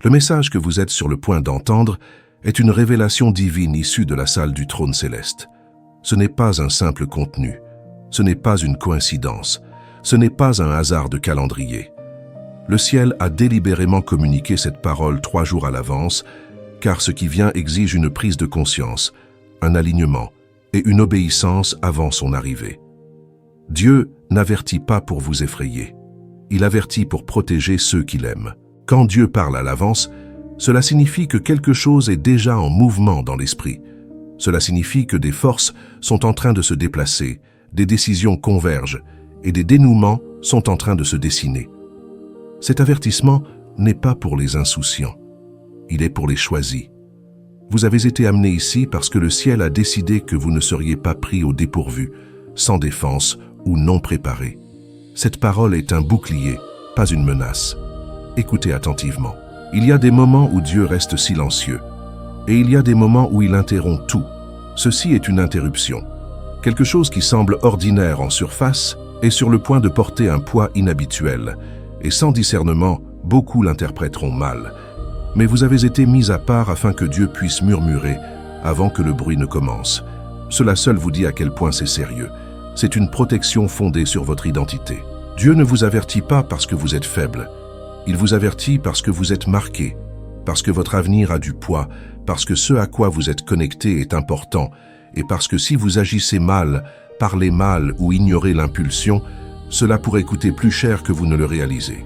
Le message que vous êtes sur le point d'entendre est une révélation divine issue de la salle du trône céleste. Ce n'est pas un simple contenu, ce n'est pas une coïncidence, ce n'est pas un hasard de calendrier. Le ciel a délibérément communiqué cette parole 3 jours à l'avance, car ce qui vient exige une prise de conscience, un alignement et une obéissance avant son arrivée. Dieu n'avertit pas pour vous effrayer. Il avertit pour protéger ceux qu'il aime. Quand Dieu parle à l'avance, cela signifie que quelque chose est déjà en mouvement dans l'esprit. Cela signifie que des forces sont en train de se déplacer, des décisions convergent et des dénouements sont en train de se dessiner. Cet avertissement n'est pas pour les insouciants, il est pour les choisis. Vous avez été amenés ici parce que le ciel a décidé que vous ne seriez pas pris au dépourvu, sans défense ou non préparés. Cette parole est un bouclier, pas une menace. Écoutez attentivement. Il y a des moments où Dieu reste silencieux, et il y a des moments où il interrompt tout. Ceci est une interruption. Quelque chose qui semble ordinaire en surface est sur le point de porter un poids inhabituel, et sans discernement, beaucoup l'interpréteront mal. Mais vous avez été mis à part afin que Dieu puisse murmurer avant que le bruit ne commence. Cela seul vous dit à quel point c'est sérieux. C'est une protection fondée sur votre identité. Dieu ne vous avertit pas parce que vous êtes faible. Il vous avertit parce que vous êtes marqué, parce que votre avenir a du poids, parce que ce à quoi vous êtes connecté est important, et parce que si vous agissez mal, parlez mal ou ignorez l'impulsion, cela pourrait coûter plus cher que vous ne le réalisez.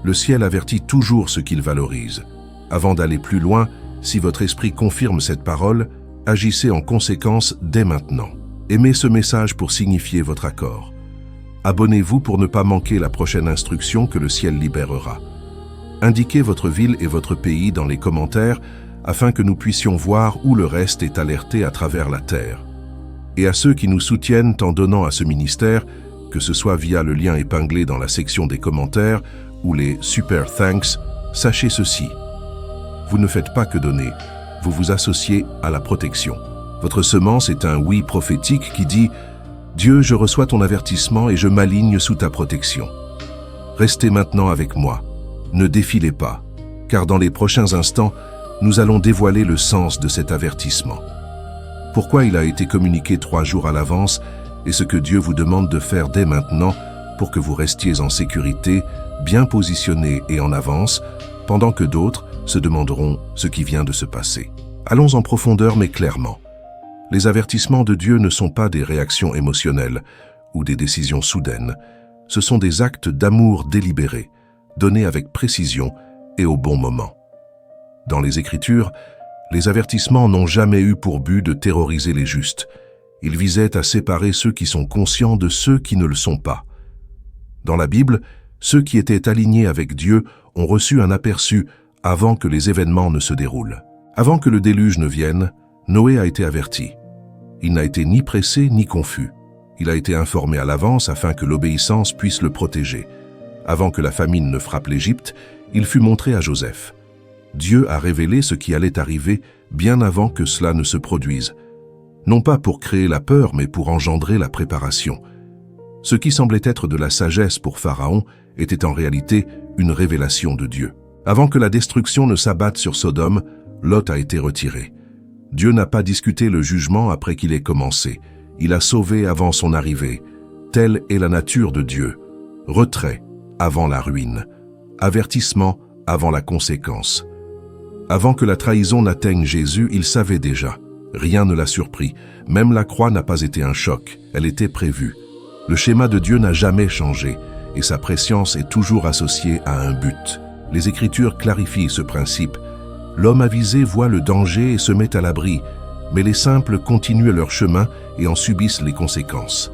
Le ciel avertit toujours ce qu'il valorise. Avant d'aller plus loin, si votre esprit confirme cette parole, agissez en conséquence dès maintenant. Aimez ce message pour signifier votre accord. Abonnez-vous pour ne pas manquer la prochaine instruction que le ciel libérera. Indiquez votre ville et votre pays dans les commentaires afin que nous puissions voir où le reste est alerté à travers la terre. Et à ceux qui nous soutiennent en donnant à ce ministère, que ce soit via le lien épinglé dans la section des commentaires ou les Super Thanks, sachez ceci. Vous ne faites pas que donner, vous vous associez à la protection. Votre semence est un oui prophétique qui dit « Dieu, je reçois ton avertissement et je m'aligne sous ta protection. Restez maintenant avec moi, ne défilez pas, car dans les prochains instants, nous allons dévoiler le sens de cet avertissement. Pourquoi il a été communiqué 3 jours à l'avance et ce que Dieu vous demande de faire dès maintenant pour que vous restiez en sécurité, bien positionnés et en avance, pendant que d'autres se demanderont ce qui vient de se passer. Allons en profondeur mais clairement. Les avertissements de Dieu ne sont pas des réactions émotionnelles ou des décisions soudaines. Ce sont des actes d'amour délibérés, donnés avec précision et au bon moment. Dans les Écritures, les avertissements n'ont jamais eu pour but de terroriser les justes. Ils visaient à séparer ceux qui sont conscients de ceux qui ne le sont pas. Dans la Bible, ceux qui étaient alignés avec Dieu ont reçu un aperçu avant que les événements ne se déroulent. Avant que le déluge ne vienne, Noé a été averti. Il n'a été ni pressé ni confus. Il a été informé à l'avance afin que l'obéissance puisse le protéger. Avant que la famine ne frappe l'Égypte, il fut montré à Joseph. Dieu a révélé ce qui allait arriver bien avant que cela ne se produise. Non pas pour créer la peur, mais pour engendrer la préparation. Ce qui semblait être de la sagesse pour Pharaon était en réalité une révélation de Dieu. Avant que la destruction ne s'abatte sur Sodome, Lot a été retiré. Dieu n'a pas discuté le jugement après qu'il ait commencé. Il a sauvé avant son arrivée. Telle est la nature de Dieu. Retrait avant la ruine. Avertissement avant la conséquence. Avant que la trahison n'atteigne Jésus, il savait déjà. Rien ne l'a surpris. Même la croix n'a pas été un choc. Elle était prévue. Le schéma de Dieu n'a jamais changé et sa préscience est toujours associée à un but. Les Écritures clarifient ce principe. L'homme avisé voit le danger et se met à l'abri, mais les simples continuent leur chemin et en subissent les conséquences.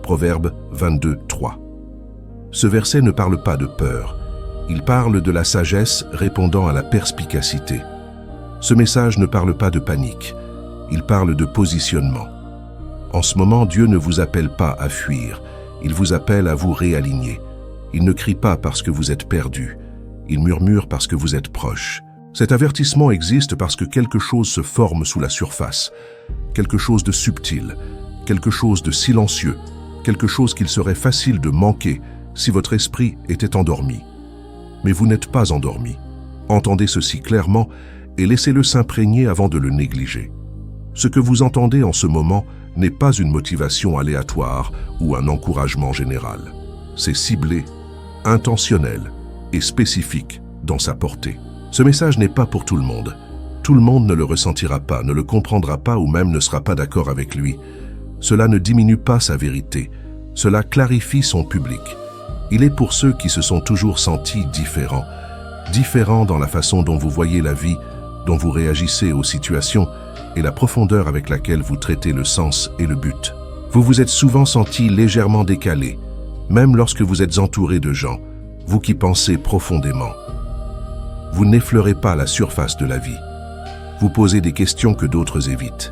Proverbe 22, 3. Ce verset ne parle pas de peur. Il parle de la sagesse répondant à la perspicacité. Ce message ne parle pas de panique. Il parle de positionnement. En ce moment, Dieu ne vous appelle pas à fuir. Il vous appelle à vous réaligner. Il ne crie pas parce que vous êtes perdu. Il murmure parce que vous êtes proche. Cet avertissement existe parce que quelque chose se forme sous la surface. Quelque chose de subtil, quelque chose de silencieux, quelque chose qu'il serait facile de manquer si votre esprit était endormi. Mais vous n'êtes pas endormi. Entendez ceci clairement et laissez-le s'imprégner avant de le négliger. Ce que vous entendez en ce moment n'est pas une motivation aléatoire ou un encouragement général. C'est ciblé, intentionnel et spécifique dans sa portée. Ce message n'est pas pour tout le monde. Tout le monde ne le ressentira pas, ne le comprendra pas ou même ne sera pas d'accord avec lui. Cela ne diminue pas sa vérité. Cela clarifie son public. Il est pour ceux qui se sont toujours sentis différents. Différents dans la façon dont vous voyez la vie, dont vous réagissez aux situations et la profondeur avec laquelle vous traitez le sens et le but. Vous vous êtes souvent senti légèrement décalé, même lorsque vous êtes entouré de gens, vous qui pensez profondément. Vous n'effleurez pas la surface de la vie. Vous posez des questions que d'autres évitent.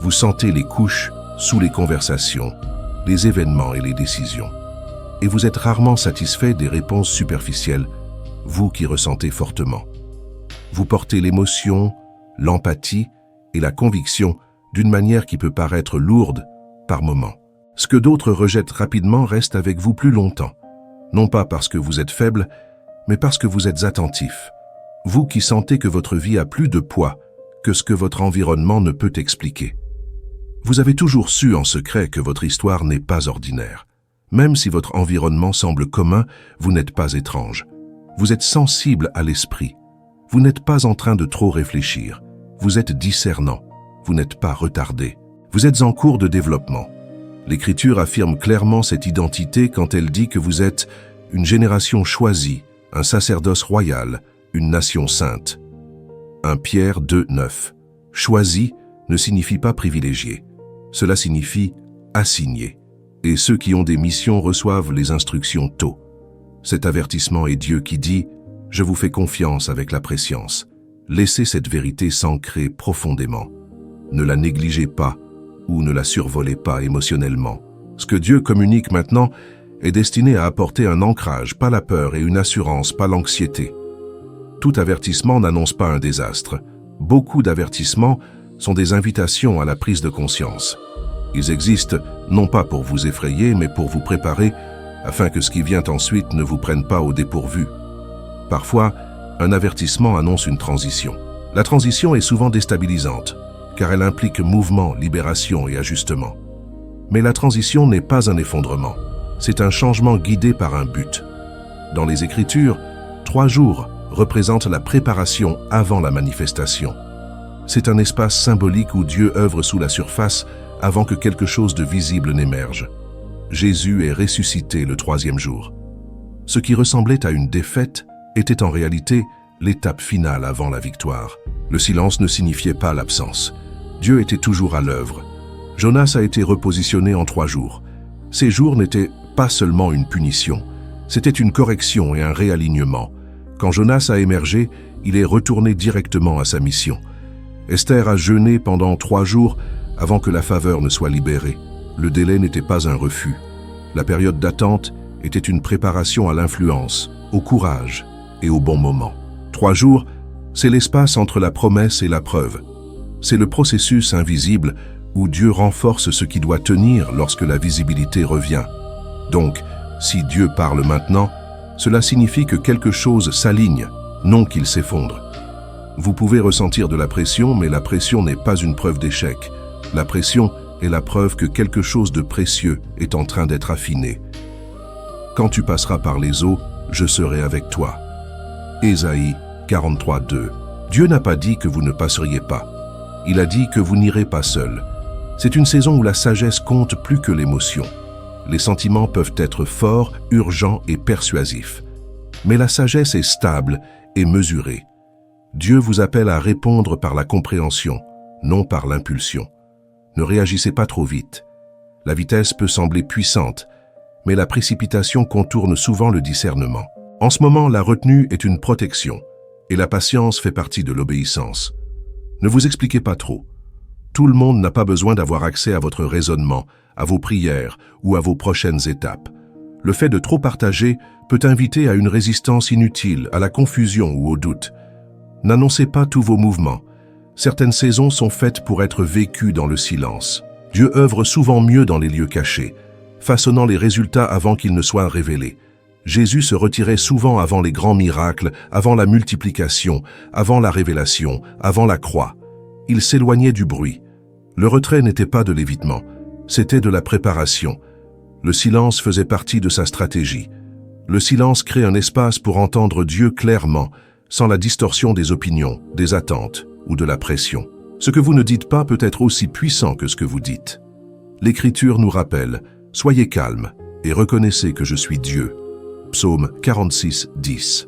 Vous sentez les couches sous les conversations, les événements et les décisions. Et vous êtes rarement satisfait des réponses superficielles, vous qui ressentez fortement. Vous portez l'émotion, l'empathie et la conviction d'une manière qui peut paraître lourde par moments. Ce que d'autres rejettent rapidement reste avec vous plus longtemps. Non pas parce que vous êtes faible, mais parce que vous êtes attentif. Vous qui sentez que votre vie a plus de poids que ce que votre environnement ne peut expliquer. Vous avez toujours su en secret que votre histoire n'est pas ordinaire. Même si votre environnement semble commun, vous n'êtes pas étrange. Vous êtes sensible à l'esprit. Vous n'êtes pas en train de trop réfléchir. Vous êtes discernant. Vous n'êtes pas retardé. Vous êtes en cours de développement. L'Écriture affirme clairement cette identité quand elle dit que vous êtes une génération choisie, un sacerdoce royal, une nation sainte. 1 Pierre 2:9. Choisi ne signifie pas privilégié. Cela signifie assigné. Et ceux qui ont des missions reçoivent les instructions tôt. Cet avertissement est Dieu qui dit « Je vous fais confiance avec la prescience ». Laissez cette vérité s'ancrer profondément. Ne la négligez pas ou ne la survolez pas émotionnellement. Ce que Dieu communique maintenant est destiné à apporter un ancrage, pas la peur, et une assurance, pas l'anxiété. Tout avertissement n'annonce pas un désastre. Beaucoup d'avertissements sont des invitations à la prise de conscience. Ils existent non pas pour vous effrayer, mais pour vous préparer afin que ce qui vient ensuite ne vous prenne pas au dépourvu. Parfois, un avertissement annonce une transition. La transition est souvent déstabilisante, car elle implique mouvement, libération et ajustement. Mais la transition n'est pas un effondrement, c'est un changement guidé par un but. Dans les Écritures, 3 jours représentent la préparation avant la manifestation. C'est un espace symbolique où Dieu œuvre sous la surface avant que quelque chose de visible n'émerge. Jésus est ressuscité le 3e jour. Ce qui ressemblait à une défaite était en réalité l'étape finale avant la victoire. Le silence ne signifiait pas l'absence. Dieu était toujours à l'œuvre. Jonas a été repositionné en 3 jours. Ces jours n'étaient pas seulement une punition, c'était une correction et un réalignement. Quand Jonas a émergé, il est retourné directement à sa mission. Esther a jeûné pendant 3 jours avant que la faveur ne soit libérée. Le délai n'était pas un refus. La période d'attente était une préparation à l'influence, au courage et au bon moment. 3 jours, c'est l'espace entre la promesse et la preuve. C'est le processus invisible où Dieu renforce ce qui doit tenir lorsque la visibilité revient. Donc, si Dieu parle maintenant, cela signifie que quelque chose s'aligne, non qu'il s'effondre. Vous pouvez ressentir de la pression, mais la pression n'est pas une preuve d'échec. La pression est la preuve que quelque chose de précieux est en train d'être affiné. Quand tu passeras par les eaux, je serai avec toi. Ésaïe 43:2. Dieu n'a pas dit que vous ne passeriez pas. Il a dit que vous n'irez pas seul. C'est une saison où la sagesse compte plus que l'émotion. Les sentiments peuvent être forts, urgents et persuasifs. Mais la sagesse est stable et mesurée. Dieu vous appelle à répondre par la compréhension, non par l'impulsion. Ne réagissez pas trop vite. La vitesse peut sembler puissante, mais la précipitation contourne souvent le discernement. En ce moment, la retenue est une protection, et la patience fait partie de l'obéissance. Ne vous expliquez pas trop. Tout le monde n'a pas besoin d'avoir accès à votre raisonnement, à vos prières ou à vos prochaines étapes. Le fait de trop partager peut inviter à une résistance inutile, à la confusion ou au doute. N'annoncez pas tous vos mouvements. Certaines saisons sont faites pour être vécues dans le silence. Dieu œuvre souvent mieux dans les lieux cachés, façonnant les résultats avant qu'ils ne soient révélés. Jésus se retirait souvent avant les grands miracles, avant la multiplication, avant la révélation, avant la croix. Il s'éloignait du bruit. Le retrait n'était pas de l'évitement, c'était de la préparation. Le silence faisait partie de sa stratégie. Le silence crée un espace pour entendre Dieu clairement, sans la distorsion des opinions, des attentes ou de la pression. Ce que vous ne dites pas peut être aussi puissant que ce que vous dites. L'Écriture nous rappelle « Soyez calmes et reconnaissez que je suis Dieu ». Psaume 46, 10.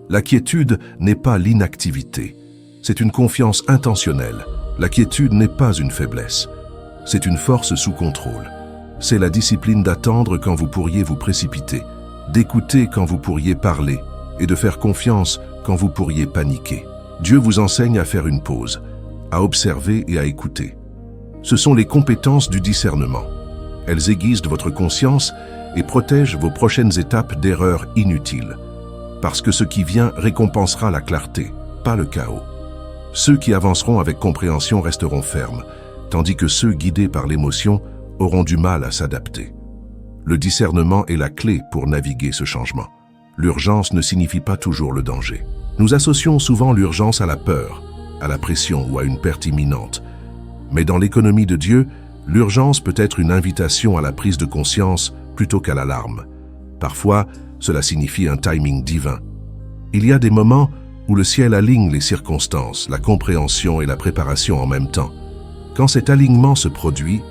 La quiétude n'est pas l'inactivité. C'est une confiance intentionnelle. La quiétude n'est pas une faiblesse. C'est une force sous contrôle. C'est la discipline d'attendre quand vous pourriez vous précipiter, d'écouter quand vous pourriez parler et de faire confiance quand vous pourriez paniquer. Dieu vous enseigne à faire une pause, à observer et à écouter. Ce sont les compétences du discernement. Elles aiguisent votre conscience et protègent vos prochaines étapes d'erreurs inutiles. Parce que ce qui vient récompensera la clarté, pas le chaos. Ceux qui avanceront avec compréhension resteront fermes, tandis que ceux guidés par l'émotion auront du mal à s'adapter. Le discernement est la clé pour naviguer ce changement. L'urgence ne signifie pas toujours le danger. Nous associons souvent l'urgence à la peur, à la pression ou à une perte imminente. Mais dans l'économie de Dieu, l'urgence peut être une invitation à la prise de conscience plutôt qu'à l'alarme. Parfois, cela signifie un timing divin. Il y a des moments où le ciel aligne les circonstances, la compréhension et la préparation en même temps. Quand cet alignement se produit,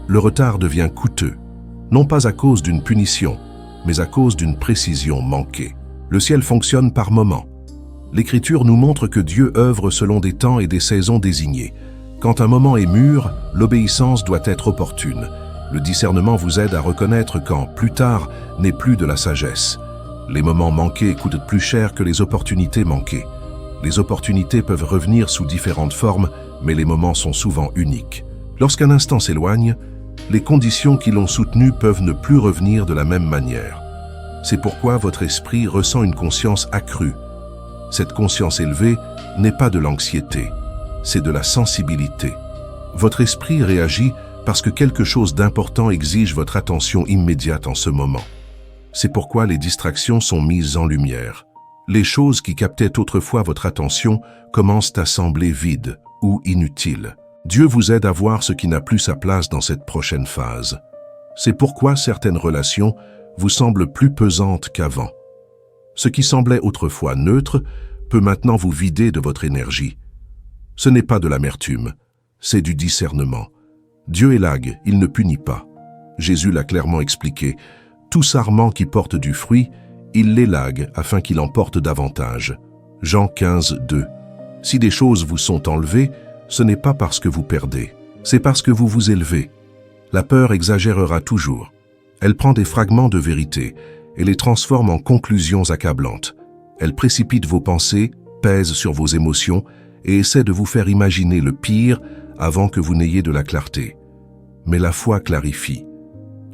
le retard devient coûteux, non pas à cause d'une punition, mais à cause d'une précision manquée. Le ciel fonctionne par moments. L'Écriture nous montre que Dieu œuvre selon des temps et des saisons désignés. Quand un moment est mûr, l'obéissance doit être opportune. Le discernement vous aide à reconnaître quand, plus tard, n'est plus de la sagesse. Les moments manqués coûtent plus cher que les opportunités manquées. Les opportunités peuvent revenir sous différentes formes, mais les moments sont souvent uniques. Lorsqu'un instant s'éloigne, les conditions qui l'ont soutenu peuvent ne plus revenir de la même manière. C'est pourquoi votre esprit ressent une conscience accrue. Cette conscience élevée n'est pas de l'anxiété, c'est de la sensibilité. Votre esprit réagit parce que quelque chose d'important exige votre attention immédiate en ce moment. C'est pourquoi les distractions sont mises en lumière. Les choses qui captaient autrefois votre attention commencent à sembler vides ou inutiles. Dieu vous aide à voir ce qui n'a plus sa place dans cette prochaine phase. C'est pourquoi certaines relations vous semblent plus pesantes qu'avant. Ce qui semblait autrefois neutre peut maintenant vous vider de votre énergie. Ce n'est pas de l'amertume, c'est du discernement. Dieu élague, il ne punit pas. Jésus l'a clairement expliqué. Tout sarment qui porte du fruit, il l'élague afin qu'il en porte davantage. Jean 15, 2. Si des choses vous sont enlevées, ce n'est pas parce que vous perdez, c'est parce que vous vous élevez. La peur exagérera toujours. Elle prend des fragments de vérité et les transforme en conclusions accablantes. Elle précipite vos pensées, pèse sur vos émotions et essaie de vous faire imaginer le pire avant que vous n'ayez de la clarté. Mais la foi clarifie.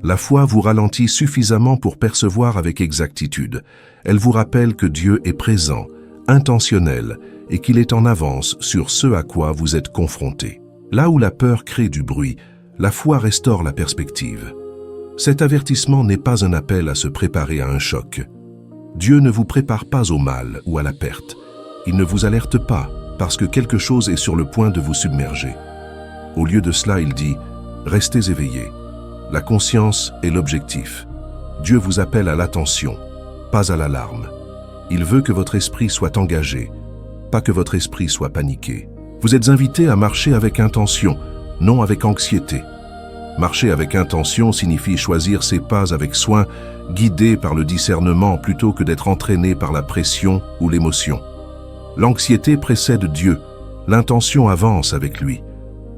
La foi vous ralentit suffisamment pour percevoir avec exactitude. Elle vous rappelle que Dieu est présent, intentionnel, et qu'il est en avance sur ce à quoi vous êtes confronté. Là où la peur crée du bruit, la foi restaure la perspective. Cet avertissement n'est pas un appel à se préparer à un choc. Dieu ne vous prépare pas au mal ou à la perte. Il ne vous alerte pas parce que quelque chose est sur le point de vous submerger. Au lieu de cela, il dit « Restez éveillés ». La conscience est l'objectif. Dieu vous appelle à l'attention, pas à l'alarme. Il veut que votre esprit soit engagé, pas que votre esprit soit paniqué. Vous êtes invité à marcher avec intention, non avec anxiété. Marcher avec intention signifie choisir ses pas avec soin, guidé par le discernement plutôt que d'être entraîné par la pression ou l'émotion. L'anxiété précède Dieu, l'intention avance avec lui.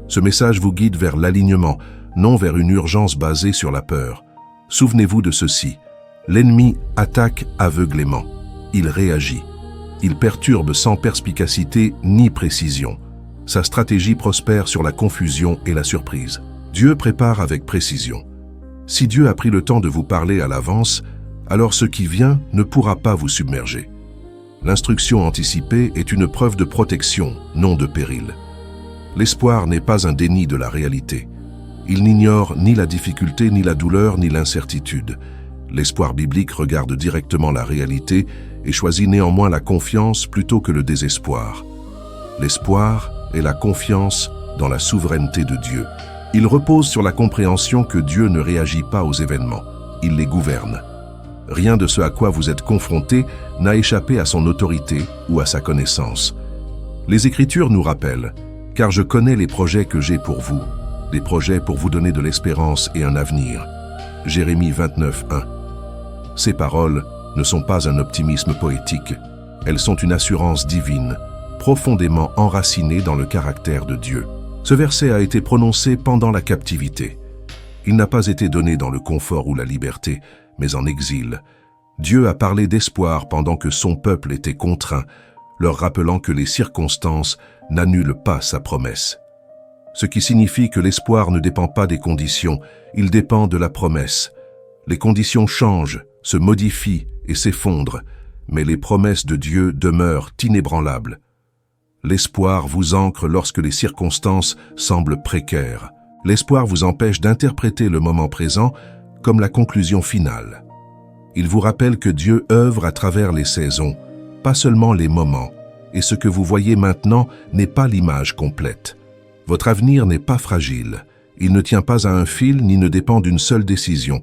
Ce message vous guide vers l'alignement, non vers une urgence basée sur la peur. Souvenez-vous de ceci, l'ennemi attaque aveuglément, il réagit. Il perturbe sans perspicacité ni précision. Sa stratégie prospère sur la confusion et la surprise. Dieu prépare avec précision. Si Dieu a pris le temps de vous parler à l'avance, alors ce qui vient ne pourra pas vous submerger. L'instruction anticipée est une preuve de protection, non de péril. L'espoir n'est pas un déni de la réalité. Il n'ignore ni la difficulté, ni la douleur, ni l'incertitude. L'espoir biblique regarde directement la réalité et choisit néanmoins la confiance plutôt que le désespoir. L'espoir est la confiance dans la souveraineté de Dieu. Il repose sur la compréhension que Dieu ne réagit pas aux événements, il les gouverne. Rien de ce à quoi vous êtes confrontés n'a échappé à son autorité ou à sa connaissance. Les Écritures nous rappellent « Car je connais les projets que j'ai pour vous, des projets pour vous donner de l'espérance et un avenir. » Jérémie 29, 1. Ces paroles ne sont pas un optimisme poétique, elles sont une assurance divine, profondément enracinée dans le caractère de Dieu. Ce verset a été prononcé pendant la captivité. Il n'a pas été donné dans le confort ou la liberté, mais en exil. Dieu a parlé d'espoir pendant que son peuple était contraint, leur rappelant que les circonstances n'annulent pas sa promesse. Ce qui signifie que l'espoir ne dépend pas des conditions, il dépend de la promesse. Les conditions changent, se modifient et s'effondrent, mais les promesses de Dieu demeurent inébranlables. L'espoir vous ancre lorsque les circonstances semblent précaires. L'espoir vous empêche d'interpréter le moment présent comme la conclusion finale. Il vous rappelle que Dieu œuvre à travers les saisons, pas seulement les moments, et ce que vous voyez maintenant n'est pas l'image complète. Votre avenir n'est pas fragile. Il ne tient pas à un fil ni ne dépend d'une seule décision,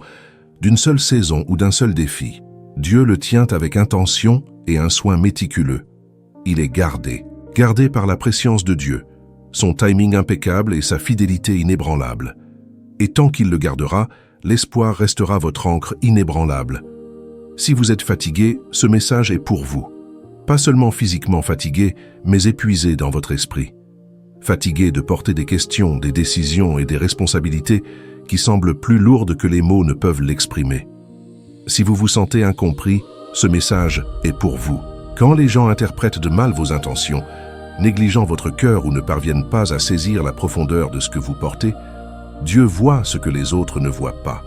d'une seule saison ou d'un seul défi. Dieu le tient avec intention et un soin méticuleux. Il est gardé par la préscience de Dieu, son timing impeccable et sa fidélité inébranlable. Et tant qu'il le gardera, l'espoir restera votre ancre inébranlable. Si vous êtes fatigué, ce message est pour vous. Pas seulement physiquement fatigué, mais épuisé dans votre esprit. Fatigué de porter des questions, des décisions et des responsabilités qui semblent plus lourdes que les mots ne peuvent l'exprimer. Si vous vous sentez incompris, ce message est pour vous. Quand les gens interprètent de mal vos intentions, négligeant votre cœur ou ne parviennent pas à saisir la profondeur de ce que vous portez, Dieu voit ce que les autres ne voient pas.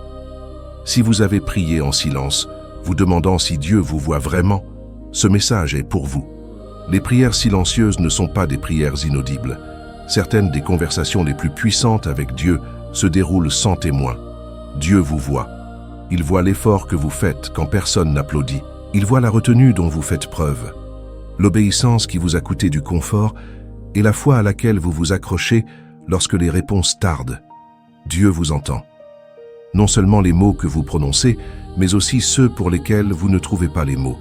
Si vous avez prié en silence, vous demandant si Dieu vous voit vraiment, ce message est pour vous. Les prières silencieuses ne sont pas des prières inaudibles. Certaines des conversations les plus puissantes avec Dieu se déroulent sans témoin. Dieu vous voit. Il voit l'effort que vous faites quand personne n'applaudit. Il voit la retenue dont vous faites preuve, l'obéissance qui vous a coûté du confort et la foi à laquelle vous vous accrochez lorsque les réponses tardent. Dieu vous entend. Non seulement les mots que vous prononcez, mais aussi ceux pour lesquels vous ne trouvez pas les mots.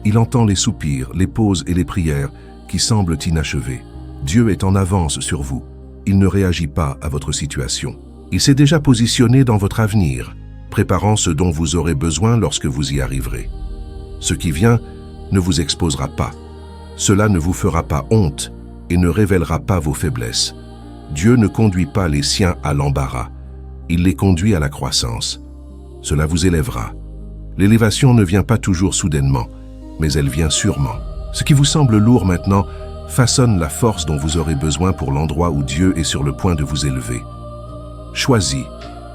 Il entend les soupirs, les pauses et les prières qui semblent inachevées. Dieu est en avance sur vous. Il ne réagit pas à votre situation. Il s'est déjà positionné dans votre avenir, préparant ce dont vous aurez besoin lorsque vous y arriverez. Ce qui vient ne vous exposera pas. Cela ne vous fera pas honte et ne révélera pas vos faiblesses. Dieu ne conduit pas les siens à l'embarras. Il les conduit à la croissance. Cela vous élèvera. L'élévation ne vient pas toujours soudainement, mais elle vient sûrement. Ce qui vous semble lourd maintenant façonne la force dont vous aurez besoin pour l'endroit où Dieu est sur le point de vous élever. Choisis,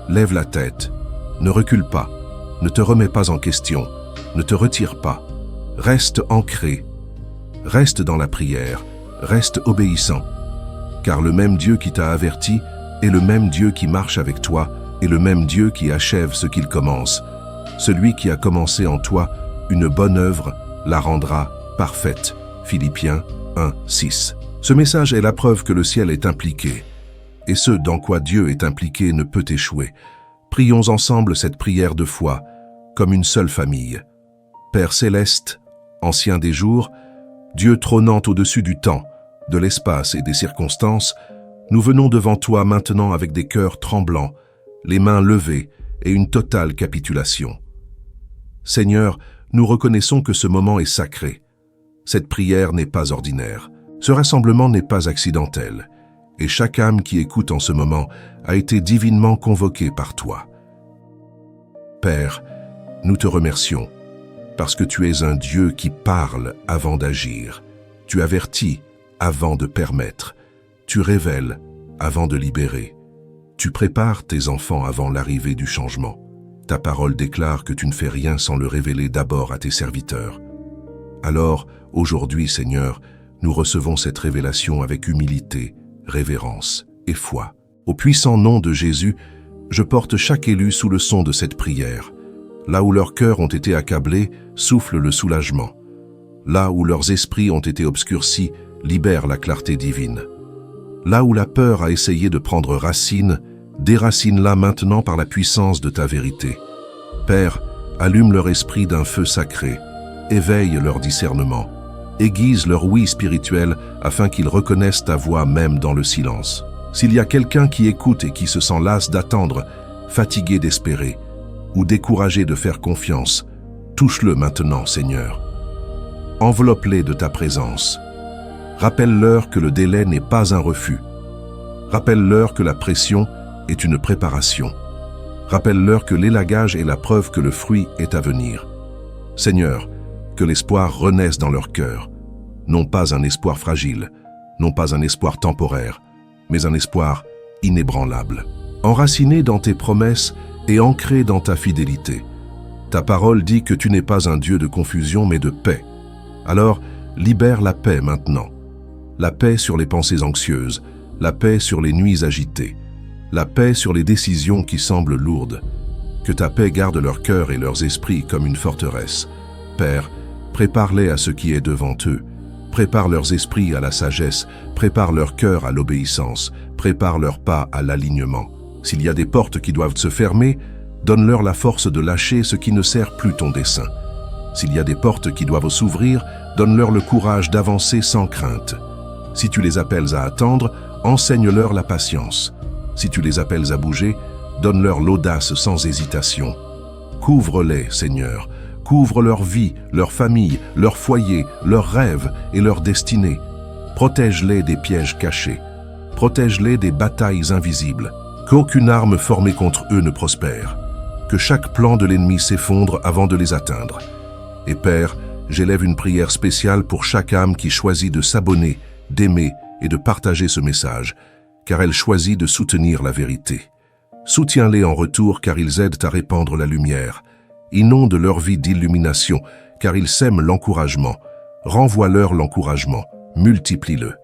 lève la tête, ne recule pas, ne te remets pas en question, ne te retire pas, reste ancré, reste dans la prière, reste obéissant, car le même Dieu qui t'a averti est le même Dieu qui marche avec toi et le même Dieu qui achève ce qu'il commence. Celui qui a commencé en toi une bonne œuvre la rendra parfaite. Philippiens 1, 6. Ce message est la preuve que le ciel est impliqué, et ce dans quoi Dieu est impliqué ne peut échouer. Prions ensemble cette prière de foi, comme une seule famille. Père céleste, ancien des jours, Dieu trônant au-dessus du temps, de l'espace et des circonstances, nous venons devant toi maintenant avec des cœurs tremblants, les mains levées et une totale capitulation. Seigneur, nous reconnaissons que ce moment est sacré. Cette prière n'est pas ordinaire. Ce rassemblement n'est pas accidentel. Et chaque âme qui écoute en ce moment a été divinement convoquée par toi. Père, nous te remercions, parce que tu es un Dieu qui parle avant d'agir. Tu avertis avant de permettre. Tu révèles avant de libérer. Tu prépares tes enfants avant l'arrivée du changement. Ta parole déclare que tu ne fais rien sans le révéler d'abord à tes serviteurs. Alors, aujourd'hui, Seigneur, nous recevons cette révélation avec humilité, révérence et foi. Au puissant nom de Jésus, je porte chaque élu sous le son de cette prière. Là où leurs cœurs ont été accablés, souffle le soulagement. Là où leurs esprits ont été obscurcis, libère la clarté divine. Là où la peur a essayé de prendre racine, déracine-la maintenant par la puissance de ta vérité. Père, allume leur esprit d'un feu sacré, éveille leur discernement, aiguise leur ouïe spirituelle afin qu'ils reconnaissent ta voix même dans le silence. S'il y a quelqu'un qui écoute et qui se sent las d'attendre, fatigué d'espérer, ou découragé de faire confiance, touche-le maintenant, Seigneur. Enveloppe-les de ta présence. Rappelle-leur que le délai n'est pas un refus. Rappelle-leur que la pression est une préparation. Rappelle-leur que l'élagage est la preuve que le fruit est à venir. Seigneur, que l'espoir renaisse dans leur cœur, non pas un espoir fragile, non pas un espoir temporaire, mais un espoir inébranlable. Enraciné dans tes promesses et ancré dans ta fidélité. Ta parole dit que tu n'es pas un Dieu de confusion, mais de paix. Alors, libère la paix maintenant. La paix sur les pensées anxieuses, la paix sur les nuits agitées, la paix sur les décisions qui semblent lourdes. Que ta paix garde leur cœur et leurs esprits comme une forteresse. Père, prépare-les à ce qui est devant eux. Prépare leurs esprits à la sagesse, prépare leur cœur à l'obéissance, prépare leurs pas à l'alignement. S'il y a des portes qui doivent se fermer, donne-leur la force de lâcher ce qui ne sert plus ton dessein. S'il y a des portes qui doivent s'ouvrir, donne-leur le courage d'avancer sans crainte. Si tu les appelles à attendre, enseigne-leur la patience. Si tu les appelles à bouger, donne-leur l'audace sans hésitation. Couvre-les, Seigneur. Couvre leur vie, leur famille, leur foyer, leurs rêves et leur destinée. Protège-les des pièges cachés. Protège-les des batailles invisibles. Qu'aucune arme formée contre eux ne prospère. Que chaque plan de l'ennemi s'effondre avant de les atteindre. Et Père, j'élève une prière spéciale pour chaque âme qui choisit de s'abonner, d'aimer et de partager ce message, car elle choisit de soutenir la vérité. Soutiens-les en retour car ils aident à répandre la lumière. Inonde leur vie d'illumination, car ils sèment l'encouragement. Renvoie-leur l'encouragement, multiplie-le.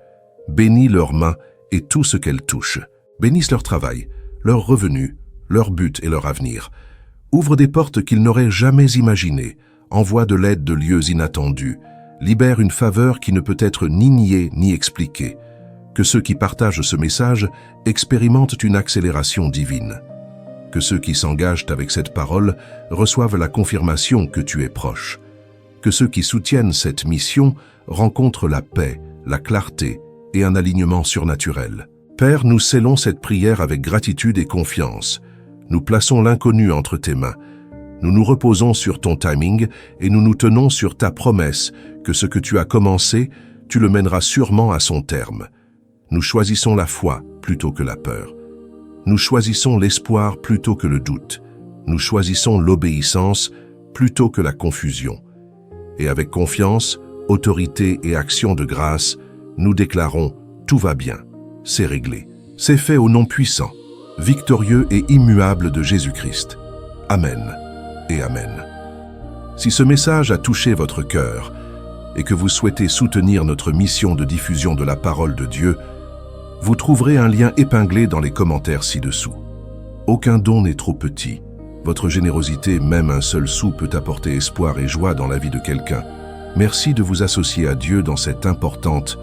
Bénis leurs mains et tout ce qu'elles touchent. Bénisse leur travail, leurs revenus, leur but et leur avenir. Ouvre des portes qu'ils n'auraient jamais imaginées. Envoie de l'aide de lieux inattendus. Libère une faveur qui ne peut être ni niée ni expliquée. Que ceux qui partagent ce message expérimentent une accélération divine. Que ceux qui s'engagent avec cette parole reçoivent la confirmation que tu es proche. Que ceux qui soutiennent cette mission rencontrent la paix, la clarté et un alignement surnaturel. Père, nous scellons cette prière avec gratitude et confiance. Nous plaçons l'inconnu entre tes mains. Nous nous reposons sur ton timing et nous nous tenons sur ta promesse que ce que tu as commencé, tu le mèneras sûrement à son terme. Nous choisissons la foi plutôt que la peur. Nous choisissons l'espoir plutôt que le doute. Nous choisissons l'obéissance plutôt que la confusion. Et avec confiance, autorité et action de grâce, nous déclarons « Tout va bien, c'est réglé. C'est fait au nom puissant, victorieux et immuable de Jésus-Christ. Amen et Amen. » Si ce message a touché votre cœur et que vous souhaitez soutenir notre mission de diffusion de la parole de Dieu, vous trouverez un lien épinglé dans les commentaires ci-dessous. Aucun don n'est trop petit. Votre générosité, même un seul sou, peut apporter espoir et joie dans la vie de quelqu'un. Merci de vous associer à Dieu dans cette importante